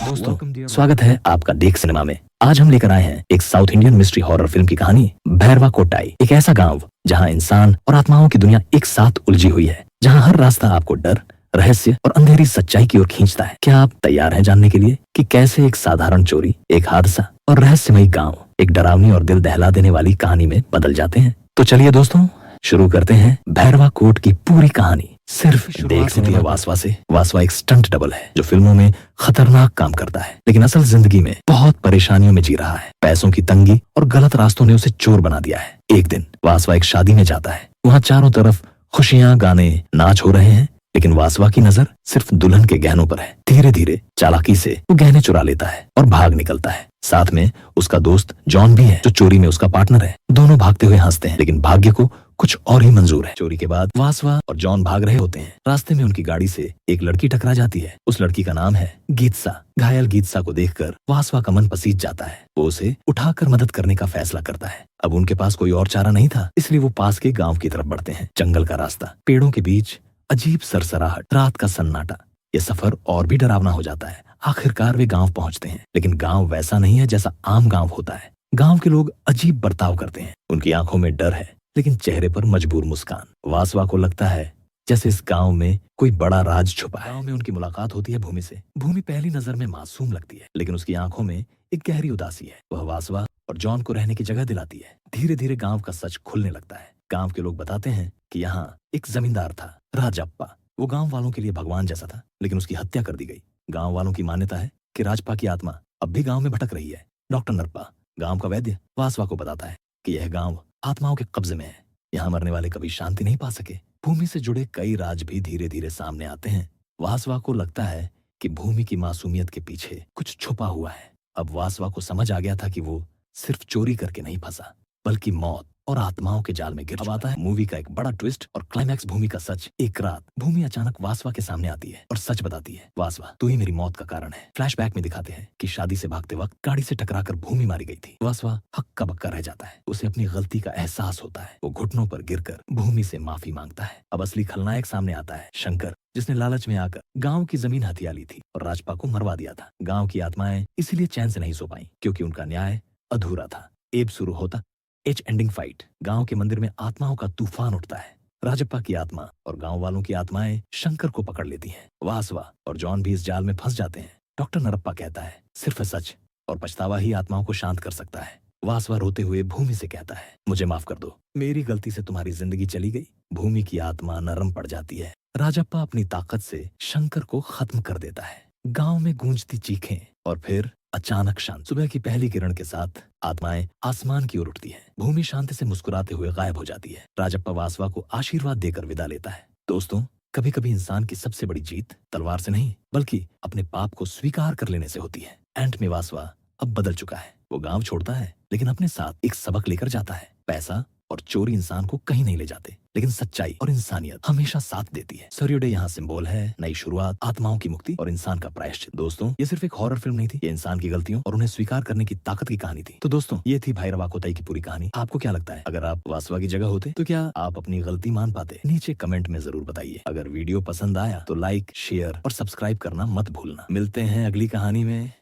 दोस्तों, स्वागत है आपका देख सिनेमा में। आज हम लेकर आए हैं एक south Indian mystery horror film की कहानी भैरवा कोटाई। एक ऐसा गांव जहां इंसान और आत्माओं की दुनिया एक साथ उलझी हुई है, जहां हर रास्ता आपको डर, रहस्य और अंधेरी सच्चाई की ओर खींचता है। क्या आप तैयार हैं जानने के लिए कि कैसे एक साधारण चोरी, एक हादसा और रहस्यमयी गाँव एक डरावनी और दिल दहला देने वाली कहानी में बदल जाते हैं? तो चलिए दोस्तों, शुरू करते हैं भैरवा कोट की पूरी कहानी। सिर्फ देख सकती है वासवा से। वासवा एक स्टंट डबल है जो फिल्मों में खतरनाक काम करता है, लेकिन असल जिंदगी में बहुत परेशानियों में जी रहा है। पैसों की तंगी और गलत रास्तों ने उसे चोर बना दिया है। एक दिन वासवा एक शादी में जाता है। वहाँ चारों तरफ खुशियाँ, गाने, नाच हो रहे हैं, लेकिन वासवा की नजर सिर्फ दुल्हन के गहनों पर है। धीरे धीरे चालाकी से वो गहने चुरा लेता है और भाग निकलता है। साथ में उसका दोस्त जॉन भी है जो चोरी में उसका पार्टनर है। दोनों भागते हुए हंसते हैं, लेकिन भाग्य को कुछ और ही मंजूर है। चोरी के बाद वासवा और जॉन भाग रहे होते हैं। रास्ते में उनकी गाड़ी से एक लड़की टकरा जाती है। उस लड़की का नाम है गीतसा। घायल गीतसा को देखकर वासवा का मन पसीज जाता है। वो उसे उठाकर मदद करने का फैसला करता है। अब उनके पास कोई और चारा नहीं था, इसलिए वो पास के गाँव की तरफ बढ़ते हैं। जंगल का रास्ता, पेड़ों के बीच अजीब सरसराहट, रात का सन्नाटा, ये सफर और भी डरावना हो जाता है। आखिरकार वे गांव पहुंचते हैं, लेकिन गांव वैसा नहीं है जैसा आम गांव होता है। गांव के लोग अजीब बर्ताव करते हैं। उनकी आंखों में डर है, लेकिन चेहरे पर मजबूर मुस्कान। वासवा को लगता है जैसे इस गांव में कोई बड़ा राज छुपा है। गांव में उनकी मुलाकात होती है भूमि से। भूमि पहली नजर में मासूम लगती है, लेकिन उसकी आंखों में एक गहरी उदासी है। वह वासवा और जॉन को रहने की जगह दिलाती है। धीरे धीरे गांव का सच खुलने लगता है। गांव के लोग बताते हैं कि यहाँ एक जमींदार था, राजप्पा। वो गांव वालों के लिए भगवान जैसा था, लेकिन उसकी हत्या कर दी गई। गांव वालों की मान्यता है कि राजप्पा की आत्मा अब भी गांव में भटक रही है। डॉक्टर नरप्पा, गांव का वैद्य, वासवा को बताता है कि यह गांव आत्माओं के कब्जे में है। यहाँ मरने वाले कभी शांति नहीं पा सके। भूमि से जुड़े कई राज भी धीरे धीरे सामने आते हैं। वासवा को लगता है कि भूमि की मासूमियत के पीछे कुछ छुपा हुआ है। अब वासवा को समझ आ गया था कि वो सिर्फ चोरी करके नहीं फंसा, बल्कि मौत और आत्माओं के जाल में गिर। अब आता है मूवी का एक बड़ा ट्विस्ट और क्लाइमैक्स, भूमि का सच। एक रात भूमि अचानक वासवा के सामने आती है और सच बताती है, वासवा तू ही मेरी मौत का कारण है। फ्लैशबैक में दिखाते हैं कि शादी से भागते वक्त गाड़ी से टकराकर भूमि मारी गई थी। वासवा हक्का बक्का रह जाता है। उसे अपनी गलती का एहसास होता है। वो घुटनों पर गिरकर भूमि से माफी मांगता है। अब असली खलनायक सामने आता है, शंकर, जिसने लालच में आकर गांव की जमीन हथिया ली थी और राजपा को मरवा दिया था। गांव की आत्माएं इसीलिए चैन से नहीं सो पाई, क्योंकि उनका न्याय अधूरा था। एब शुरू होता एच एंडिंग फाइट। गांव के मंदिर में आत्माओं का तूफान उठता है। राजप्पा की आत्मा और गांव वालों की आत्माएं शंकर को पकड़ लेती हैं। वासवा और जॉन भी इस जाल में फंस जाते हैं। डॉक्टर नरप्पा कहता है सिर्फ सच और पछतावा ही आत्माओं को शांत कर सकता है। वासवा रोते हुए भूमि से कहता है, मुझे माफ कर दो, मेरी गलती से तुम्हारी जिंदगी चली गई। भूमि की आत्मा नरम पड़ जाती है। राजप्पा अपनी ताकत से शंकर को खत्म कर देता है। गांव में गूंजती चीखें और फिर अचानक शांत। सुबह की पहली किरण के साथ आत्माएं आसमान की ओर उठती हैं। भूमि शांति से मुस्कुराते हुए गायब हो जाती है। राजप्पा वासवा को आशीर्वाद देकर विदा लेता है। दोस्तों, कभी कभी इंसान की सबसे बड़ी जीत तलवार से नहीं, बल्कि अपने पाप को स्वीकार कर लेने से होती है। एंड में वासवा अब बदल चुका है। वो गांव छोड़ता है, लेकिन अपने साथ एक सबक लेकर जाता है। पैसा और चोरी इंसान को कहीं नहीं ले जाते, लेकिन सच्चाई और इंसानियत हमेशा साथ देती है। सूर्योदय यहाँ सिंबल है, नई शुरुआत, आत्माओं की मुक्ति और इंसान का प्रायश्चित। दोस्तों, ये सिर्फ एक हॉरर फिल्म नहीं थी, ये इंसान की गलतियों और उन्हें स्वीकार करने की ताकत की कहानी थी। तो दोस्तों, ये थी भैरवा कोटाई की पूरी कहानी। आपको क्या लगता है, अगर आप वासवा की जगह होते तो क्या आप अपनी गलती मान पाते? नीचे कमेंट में जरूर बताइए। अगर वीडियो पसंद आया तो लाइक, शेयर और सब्सक्राइब करना मत भूलना। मिलते हैं अगली कहानी में।